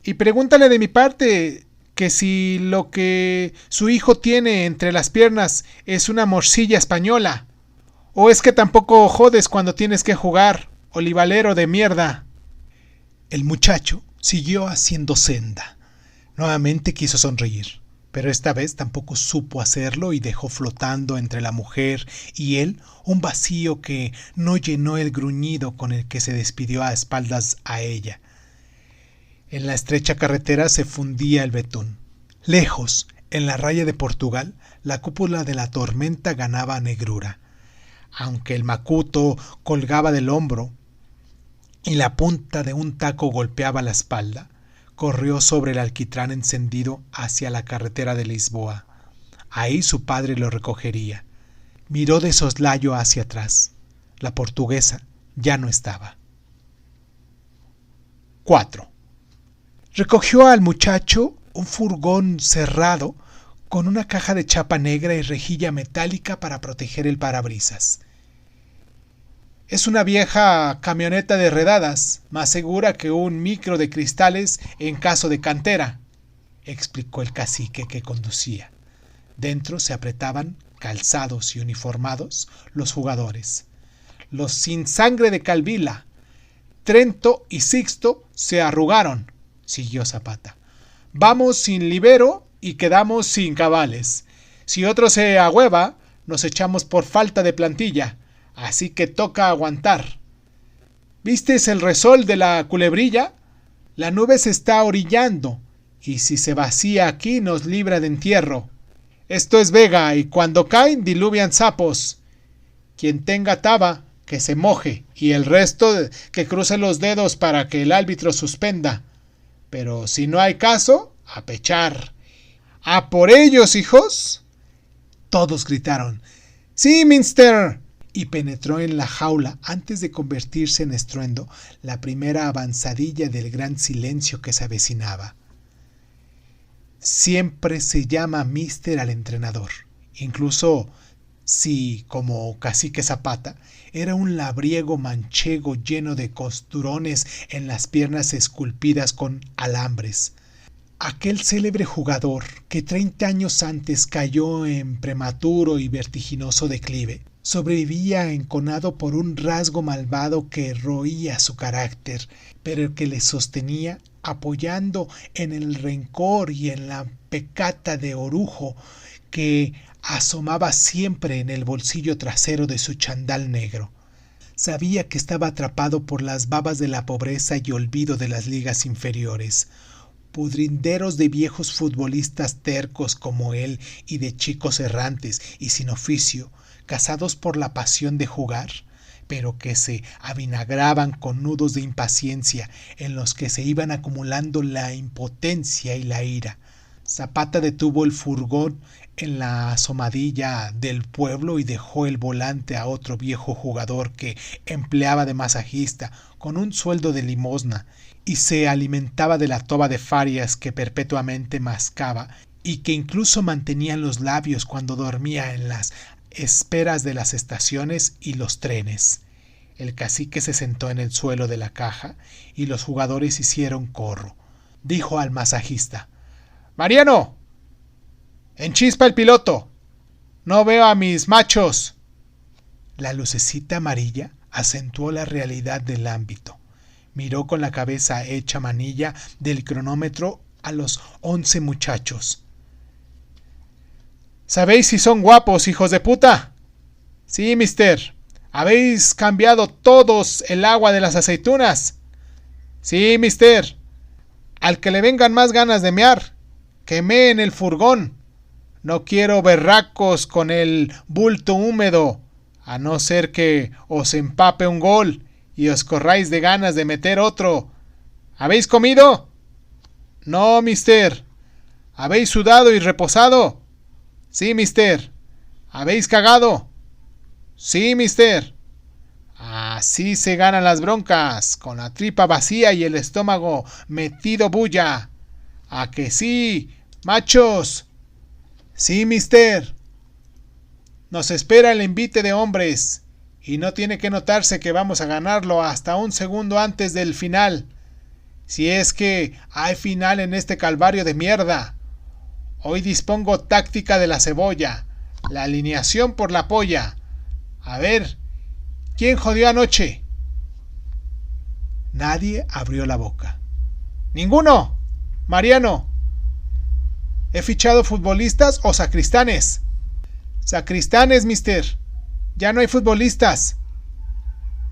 [SPEAKER 3] Y pregúntale de mi parte que si lo que su hijo tiene entre las piernas es una morcilla española. ¿O es que tampoco jodes cuando tienes que jugar, olivalero de mierda? El muchacho siguió haciendo senda. Nuevamente quiso sonreír, pero esta vez tampoco supo hacerlo y dejó flotando entre la mujer y él un vacío que no llenó el gruñido con el que se despidió a espaldas a ella. En la estrecha carretera se fundía el betún. Lejos, en la raya de Portugal, la cúpula de la tormenta ganaba negrura. Aunque el macuto colgaba del hombro y la punta de un taco golpeaba la espalda, corrió sobre el alquitrán encendido hacia la carretera de Lisboa. Ahí su padre lo recogería. Miró de soslayo hacia atrás. La portuguesa ya no estaba. 4. Recogió al muchacho un furgón cerrado con una caja de chapa negra y rejilla metálica para proteger el parabrisas. Es una vieja camioneta de redadas, más segura que un micro de cristales en caso de cantera, explicó el cacique que conducía. Dentro se apretaban, calzados y uniformados, los jugadores. Los sin sangre de Calvila, Trento y Sixto se arrugaron, siguió Zapata. Vamos sin libero y quedamos sin cabales. Si otro se ahueva, nos echamos por falta de plantilla. Así que toca aguantar. ¿Vistes el resol de la Culebrilla? La nube se está orillando, y si se vacía aquí nos libra de entierro. Esto es Vega, y cuando caen diluvian sapos. Quien tenga taba, que se moje, y el resto que cruce los dedos para que el árbitro suspenda. Pero si no hay caso, a pechar. ¡A por ellos, hijos! Todos gritaron, ¡sí, Minster! Y penetró en la jaula antes de convertirse en estruendo la primera avanzadilla del gran silencio que se avecinaba. Siempre se llama Mister al entrenador, incluso si, como cacique Zapata, era un labriego manchego lleno de costurones en las piernas esculpidas con alambres. Aquel célebre jugador que 30 años antes cayó en prematuro y vertiginoso declive, sobrevivía enconado por un rasgo malvado que roía su carácter, pero que le sostenía apoyando en el rencor y en la pecata de orujo que asomaba siempre en el bolsillo trasero de su chandal negro. Sabía que estaba atrapado por las babas de la pobreza y olvido de las ligas inferiores. Pudrinderos de viejos futbolistas tercos como él y de chicos errantes y sin oficio, casados por la pasión de jugar, pero que se avinagraban con nudos de impaciencia en los que se iban acumulando la impotencia y la ira. Zapata detuvo el furgón en la asomadilla del pueblo y dejó el volante a otro viejo jugador que empleaba de masajista con un sueldo de limosna y se alimentaba de la toba de farias que perpetuamente mascaba y que incluso mantenía en los labios cuando dormía en las esperas de las estaciones y los trenes. El cacique se sentó en el suelo de la caja y los jugadores hicieron corro. Dijo al masajista: «Mariano, enchispa el piloto. No veo a mis machos». La lucecita amarilla acentuó la realidad del ámbito. Miró con la cabeza hecha manilla del cronómetro a los 11 muchachos. ¿Sabéis si son guapos, hijos de puta? Sí, mister. ¿Habéis cambiado todos el agua de las aceitunas? Sí, mister. Al que le vengan más ganas de mear, que mee en el furgón. No quiero berracos con el bulto húmedo, a no ser que os empape un gol y os corráis de ganas de meter otro ¿Habéis comido? No, mister. ¿Habéis sudado y reposado? Sí, mister. ¿Habéis cagado? Sí, mister. Así se ganan las broncas, con la tripa vacía y el estómago metido bulla. ¿A que sí, machos? Sí, mister. Nos espera el envite de hombres, y no tiene que notarse que vamos a ganarlo hasta un segundo antes del final. Si es que hay final en este calvario de mierda. Hoy dispongo táctica de la cebolla, la alineación por la polla. A ver, ¿quién jodió anoche? Nadie abrió la boca. ¡Ninguno! Mariano. ¿He fichado futbolistas o sacristanes? Sacristanes, mister. Ya no hay futbolistas.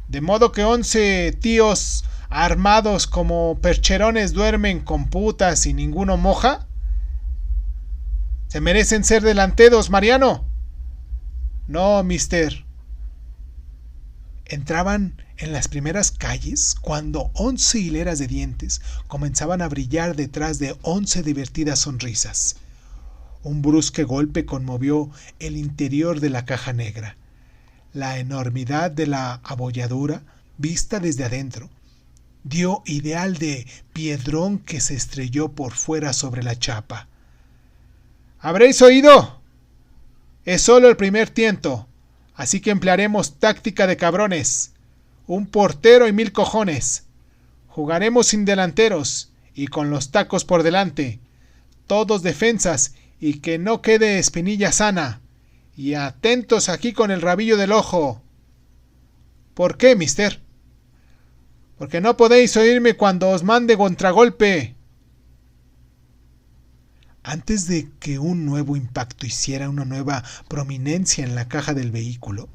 [SPEAKER 3] De modo que 11 tíos armados como percherones duermen con putas y ninguno moja. ¿Se merecen ser delanteros, Mariano? No, mister. Entraban en las primeras calles cuando 11 hileras de dientes comenzaban a brillar detrás de 11 divertidas sonrisas. Un brusque golpe conmovió el interior de la caja negra. La enormidad de la abolladura, vista desde adentro, dio ideal de piedrón que se estrelló por fuera sobre la chapa. ¿Habréis oído? Es solo el primer tiento, así que emplearemos táctica de cabrones. Un portero y 1000 cojones. Jugaremos sin delanteros y con los tacos por delante. Todos defensas y que no quede espinilla sana. Y atentos aquí con el rabillo del ojo. ¿Por qué, mister? Porque no podéis oírme cuando os mande contragolpe. Antes de que un nuevo impacto hiciera una nueva prominencia en la caja del vehículo,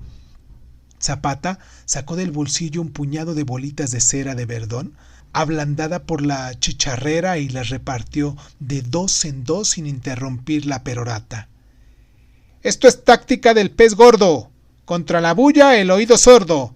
[SPEAKER 3] Zapata sacó del bolsillo un puñado de bolitas de cera de Verdón, ablandada por la chicharrera, y las repartió de dos en dos sin interrumpir la perorata. Esto es táctica del pez gordo. Contra la bulla, el oído sordo.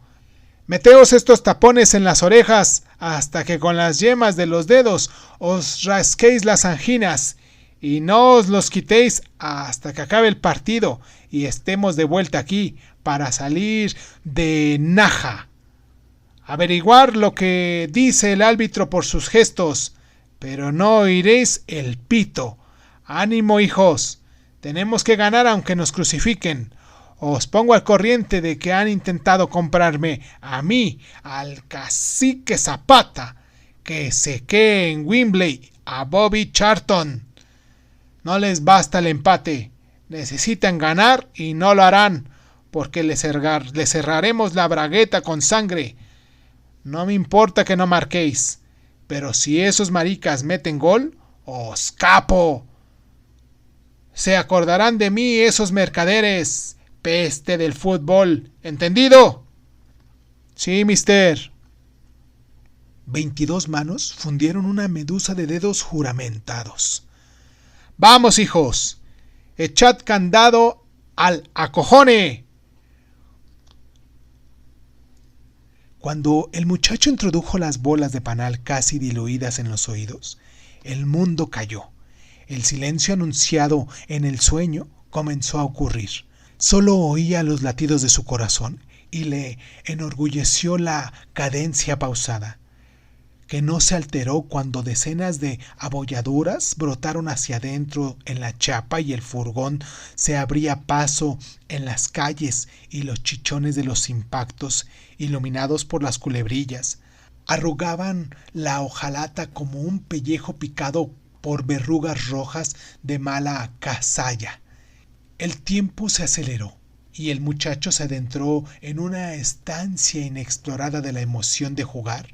[SPEAKER 3] Meteos estos tapones en las orejas hasta que con las yemas de los dedos os rasquéis las anginas, y no os los quitéis hasta que acabe el partido y estemos de vuelta aquí para salir de naja. Averiguar lo que dice el árbitro por sus gestos, pero no oiréis el pito. Ánimo, hijos. Tenemos que ganar aunque nos crucifiquen. Os pongo al corriente de que han intentado comprarme a mí, al cacique Zapata, que sequé en Wembley a Bobby Charlton. No les basta el empate. Necesitan ganar y no lo harán, porque les cerraremos la bragueta con sangre. No me importa que no marquéis, pero si esos maricas meten gol, os capo. Se acordarán de mí esos mercaderes, peste del fútbol, ¿entendido? Sí, mister. 22 manos fundieron una medusa de dedos juramentados. Vamos, hijos, echad candado al acojone. Cuando el muchacho introdujo las bolas de panal casi diluidas en los oídos, el mundo cayó. El silencio anunciado en el sueño comenzó a ocurrir. Solo oía los latidos de su corazón y le enorgulleció la cadencia pausada, que no se alteró cuando decenas de abolladuras brotaron hacia adentro en la chapa y el furgón se abría paso en las calles, y los chichones de los impactos, iluminados por las culebrillas, arrugaban la hojalata como un pellejo picado por verrugas rojas de mala cazalla. El tiempo se aceleró y el muchacho se adentró en una estancia inexplorada de la emoción de jugar,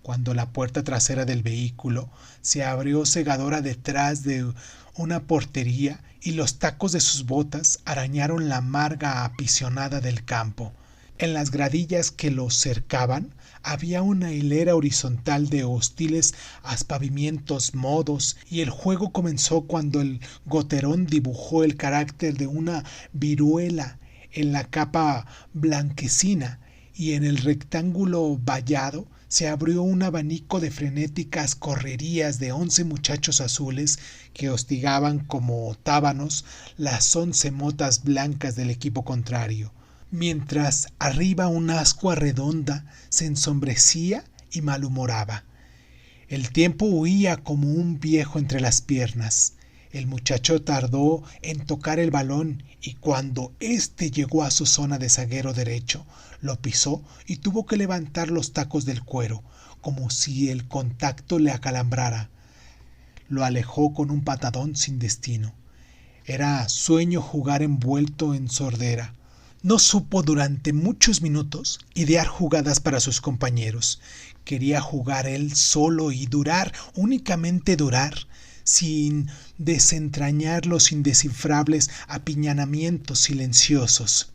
[SPEAKER 3] cuando la puerta trasera del vehículo se abrió cegadora detrás de una portería y los tacos de sus botas arañaron la marga apisonada del campo. En las gradillas que los cercaban había una hilera horizontal de hostiles aspavientos modos, y el juego comenzó cuando el goterón dibujó el carácter de una viruela en la capa blanquecina, y en el rectángulo vallado se abrió un abanico de frenéticas correrías de 11 muchachos azules que hostigaban como tábanos las 11 motas blancas del equipo contrario, mientras arriba un ascua redonda se ensombrecía y malhumoraba. El tiempo huía como un viejo entre las piernas. El muchacho tardó en tocar el balón y cuando éste llegó a su zona de zaguero derecho, lo pisó y tuvo que levantar los tacos del cuero, como si el contacto le acalambrara. Lo alejó con un patadón sin destino. Era sueño jugar envuelto en sordera. No supo durante muchos minutos idear jugadas para sus compañeros. Quería jugar él solo y durar, únicamente durar, sin desentrañar los indescifrables apiñanamientos silenciosos.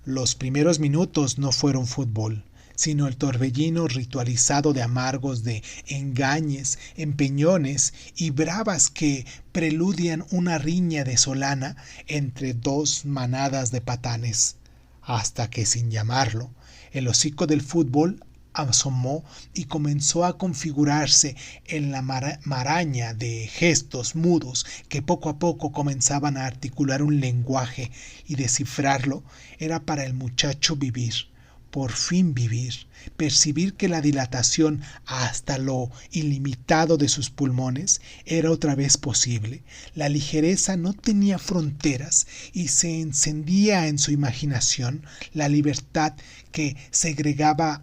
[SPEAKER 3] Los primeros minutos no fueron fútbol, sino el torbellino ritualizado de amargos, de engañes, empeñones y bravas que preludian una riña desolana entre dos manadas de patanes, hasta que, sin llamarlo, el hocico del fútbol asomó y comenzó a configurarse en la maraña de gestos mudos que poco a poco comenzaban a articular un lenguaje, y descifrarlo era para el muchacho vivir, por fin vivir, percibir que la dilatación hasta lo ilimitado de sus pulmones era otra vez posible. La ligereza no tenía fronteras y se encendía en su imaginación la libertad que segregaba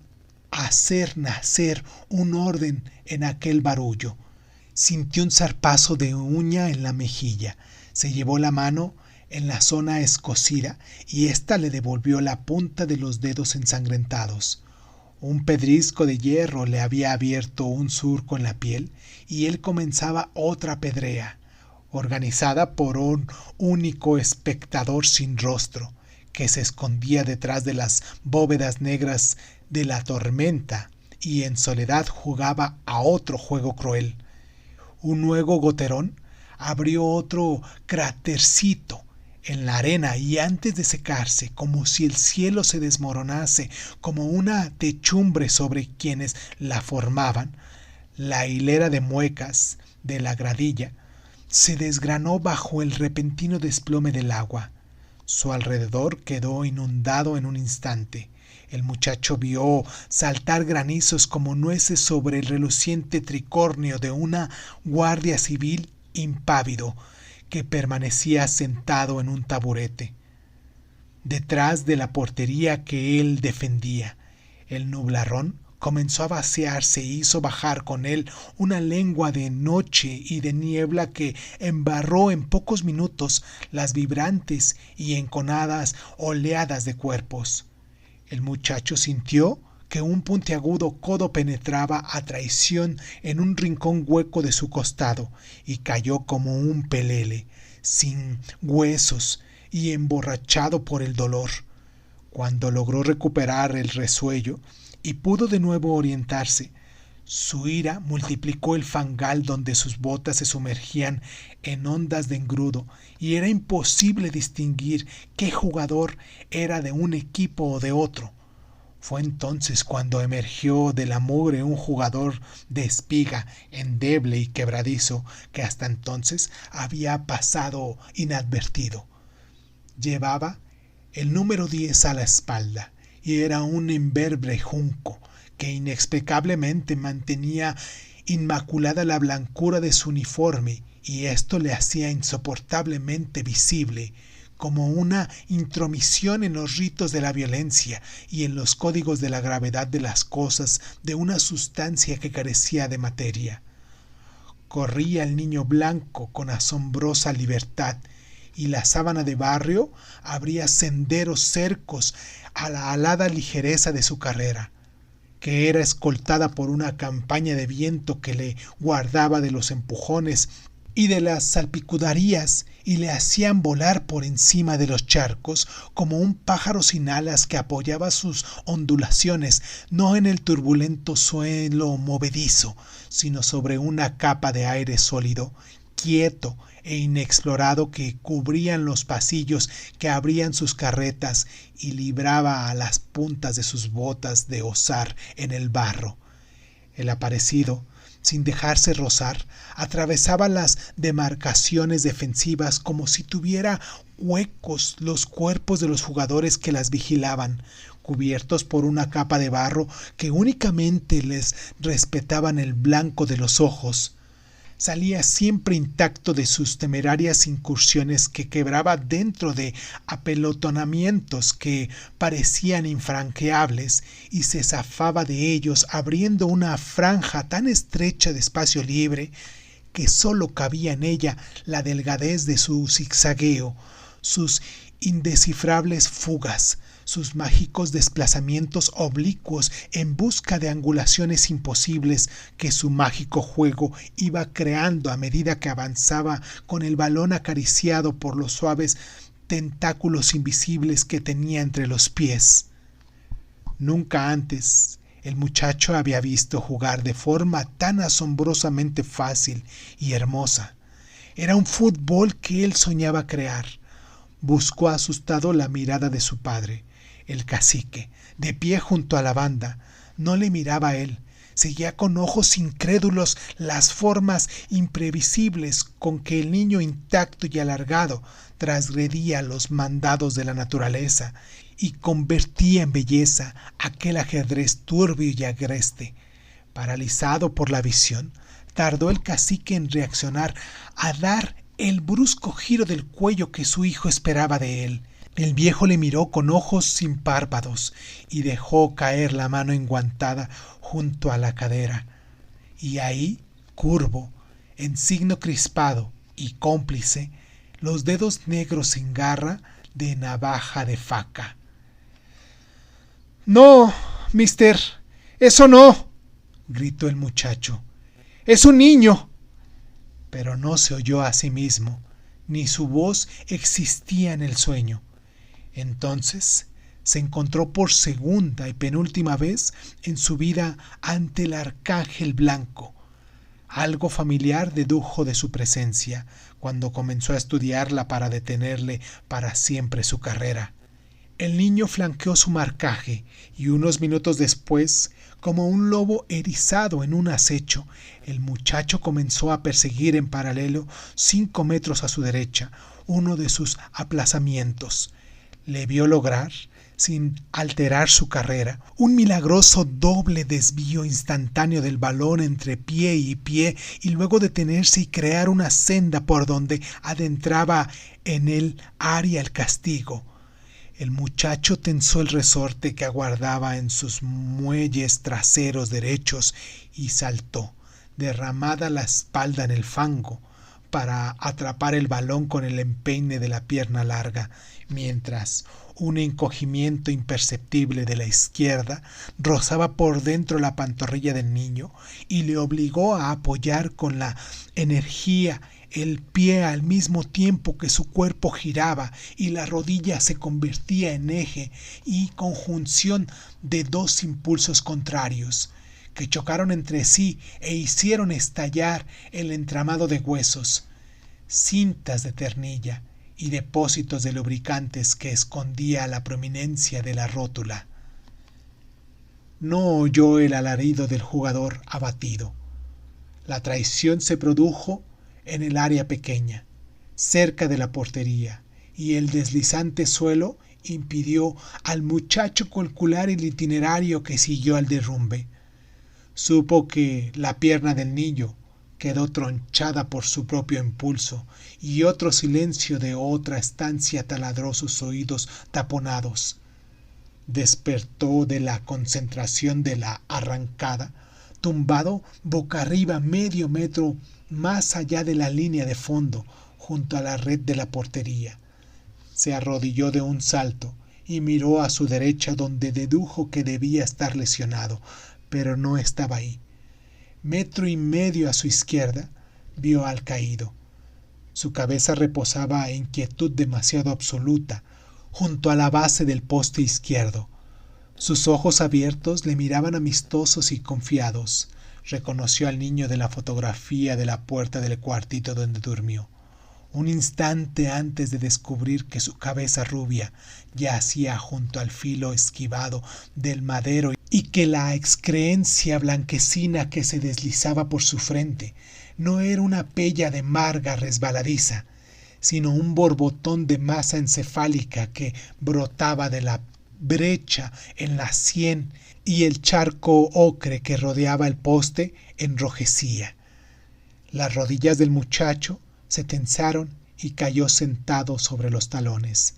[SPEAKER 3] hacer nacer un orden en aquel barullo. Sintió un zarpazo de uña en la mejilla, se llevó la mano en la zona escocida y ésta le devolvió la punta de los dedos ensangrentados. Un pedrisco de hierro le había abierto un surco en la piel y él comenzaba otra pedrea, organizada por un único espectador sin rostro, que se escondía detrás de las bóvedas negras de la tormenta y en soledad jugaba a otro juego cruel. Un nuevo goterón abrió otro crátercito en la arena y antes de secarse, como si el cielo se desmoronase como una techumbre sobre quienes la formaban, la hilera de muecas de la gradilla se desgranó bajo el repentino desplome del agua. Su alrededor quedó inundado en un instante. El muchacho vio saltar granizos como nueces sobre el reluciente tricornio de una guardia civil impávido que permanecía sentado en un taburete detrás de la portería que él defendía. El nublarrón comenzó a vaciarse e hizo bajar con él una lengua de noche y de niebla que embarró en pocos minutos las vibrantes y enconadas oleadas de cuerpos. El muchacho sintió que un puntiagudo codo penetraba a traición en un rincón hueco de su costado y cayó como un pelele, sin huesos y emborrachado por el dolor. Cuando logró recuperar el resuello y pudo de nuevo orientarse, su ira multiplicó el fangal donde sus botas se sumergían en ondas de engrudo y era imposible distinguir qué jugador era de un equipo o de otro. Fue entonces cuando emergió de la mugre un jugador de espiga, endeble y quebradizo, que hasta entonces había pasado inadvertido. Llevaba el número 10 a la espalda y era un imberbe junco que inexplicablemente mantenía inmaculada la blancura de su uniforme, y esto le hacía insoportablemente visible, como una intromisión en los ritos de la violencia y en los códigos de la gravedad de las cosas de una sustancia que carecía de materia. Corría el niño blanco con asombrosa libertad, y la sábana de barrio abría senderos cercos a la alada ligereza de su carrera, que era escoltada por una campaña de viento que le guardaba de los empujones y de las salpicudarías y le hacían volar por encima de los charcos como un pájaro sin alas que apoyaba sus ondulaciones no en el turbulento suelo movedizo, sino sobre una capa de aire sólido, quieto e inexplorado que cubrían los pasillos que abrían sus carretas y libraba a las puntas de sus botas de osar en el barro. El aparecido, sin dejarse rozar, atravesaba las demarcaciones defensivas como si tuviera huecos los cuerpos de los jugadores que las vigilaban, cubiertos por una capa de barro que únicamente les respetaban el blanco de los ojos. Salía siempre intacto de sus temerarias incursiones que quebraba dentro de apelotonamientos que parecían infranqueables y se zafaba de ellos abriendo una franja tan estrecha de espacio libre que sólo cabía en ella la delgadez de su zigzagueo, sus indescifrables fugas, sus mágicos desplazamientos oblicuos en busca de angulaciones imposibles que su mágico juego iba creando a medida que avanzaba con el balón acariciado por los suaves tentáculos invisibles que tenía entre los pies. Nunca antes el muchacho había visto jugar de forma tan asombrosamente fácil y hermosa. Era un fútbol que él soñaba crear. Buscó asustado la mirada de su padre. El cacique, de pie junto a la banda, no le miraba a él. Seguía con ojos incrédulos las formas imprevisibles con que el niño intacto y alargado transgredía los mandados de la naturaleza y convertía en belleza aquel ajedrez turbio y agreste. Paralizado por la visión, tardó el cacique en reaccionar, a dar el brusco giro del cuello que su hijo esperaba de él. El viejo le miró con ojos sin párpados y dejó caer la mano enguantada junto a la cadera. Y ahí, curvo, en signo crispado y cómplice, los dedos negros en garra de navaja de faca. «No, mister, eso no», gritó el muchacho. «Es un niño». Pero no se oyó a sí mismo, ni su voz existía en el sueño. Entonces se encontró por segunda y penúltima vez en su vida ante el arcángel blanco. Algo familiar dedujo de su presencia cuando comenzó a estudiarla para detenerle para siempre su carrera. El niño flanqueó su marcaje y unos minutos después, como un lobo erizado en un acecho, el muchacho comenzó a perseguir en paralelo 5 metros a su derecha uno de sus aplazamientos. Le vio lograr, sin alterar su carrera, un milagroso doble desvío instantáneo del balón entre pie y luego detenerse y crear una senda por donde adentraba en el área el castigo. El muchacho tensó el resorte que aguardaba en sus muelles traseros derechos y saltó, derramada la espalda en el fango, para atrapar el balón con el empeine de la pierna larga, mientras un encogimiento imperceptible de la izquierda rozaba por dentro la pantorrilla del niño y le obligó a apoyar con la energía el pie al mismo tiempo que su cuerpo giraba y la rodilla se convertía en eje y conjunción de 2 impulsos contrarios que chocaron entre sí e hicieron estallar el entramado de huesos, cintas de ternilla y depósitos de lubricantes que escondía la prominencia de la rótula. No oyó el alarido del jugador abatido. La traición se produjo en el área pequeña, cerca de la portería, y el deslizante suelo impidió al muchacho calcular el itinerario que siguió al derrumbe. Supo que la pierna del niño quedó tronchada por su propio impulso y otro silencio de otra estancia taladró sus oídos taponados. Despertó de la concentración de la arrancada, tumbado boca arriba medio metro más allá de la línea de fondo, junto a la red de la portería. Se arrodilló de un salto y miró a su derecha donde dedujo que debía estar lesionado, pero no estaba ahí. 1.5 metros a su izquierda vio al caído. Su cabeza reposaba en quietud demasiado absoluta, junto a la base del poste izquierdo. Sus ojos abiertos le miraban amistosos y confiados. Reconoció al niño de la fotografía de la puerta del cuartito donde durmió. un instante antes de descubrir que su cabeza rubia yacía junto al filo esquivado del madero y que la excreencia blanquecina que se deslizaba por su frente no era una pella de marga resbaladiza, sino un borbotón de masa encefálica que brotaba de la brecha en la sien, y el charco ocre que rodeaba el poste enrojecía. Las rodillas del muchacho se tensaron y cayó sentado sobre los talones.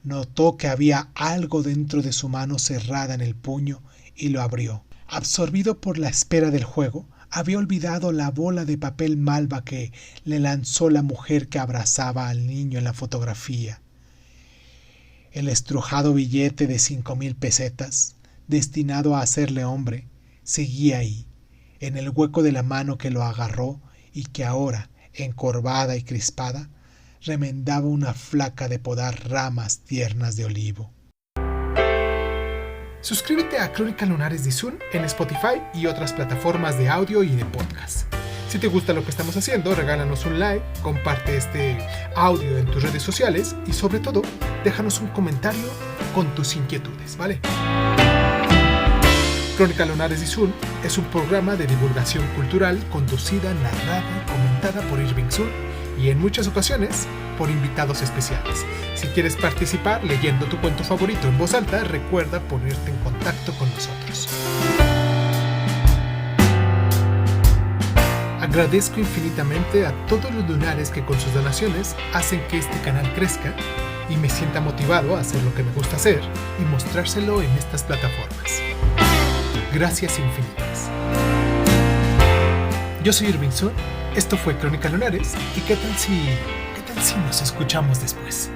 [SPEAKER 3] Notó que había algo dentro de su mano cerrada en el puño y lo abrió. Absorbido por la espera del juego, había olvidado la bola de papel malva que le lanzó la mujer que abrazaba al niño en la fotografía. El estrujado billete de 5,000 pesetas, destinado a hacerle hombre, seguía ahí, en el hueco de la mano que lo agarró y que ahora, encorvada y crispada, remendaba una flaca de podar ramas tiernas de olivo.
[SPEAKER 1] Suscríbete a Crónica Lunares de Zoom en Spotify y otras plataformas de audio y de podcast. Si te gusta lo que estamos haciendo, regálanos un like, comparte este audio en tus redes sociales y sobre todo, déjanos un comentario con tus inquietudes, ¿vale? Crónica Lunares de Zoom es un programa de divulgación cultural conducida, narrada y comentada por Irving Sun y en muchas ocasiones por invitados especiales. Si quieres participar leyendo tu cuento favorito en voz alta, recuerda ponerte en contacto con nosotros. Agradezco infinitamente a todos los lunares que con sus donaciones hacen que este canal crezca y me sienta motivado a hacer lo que me gusta hacer y mostrárselo en estas plataformas. Gracias infinitas. Yo soy Irving Sun, esto fue Crónica Lunares y ¿qué tal si nos escuchamos después?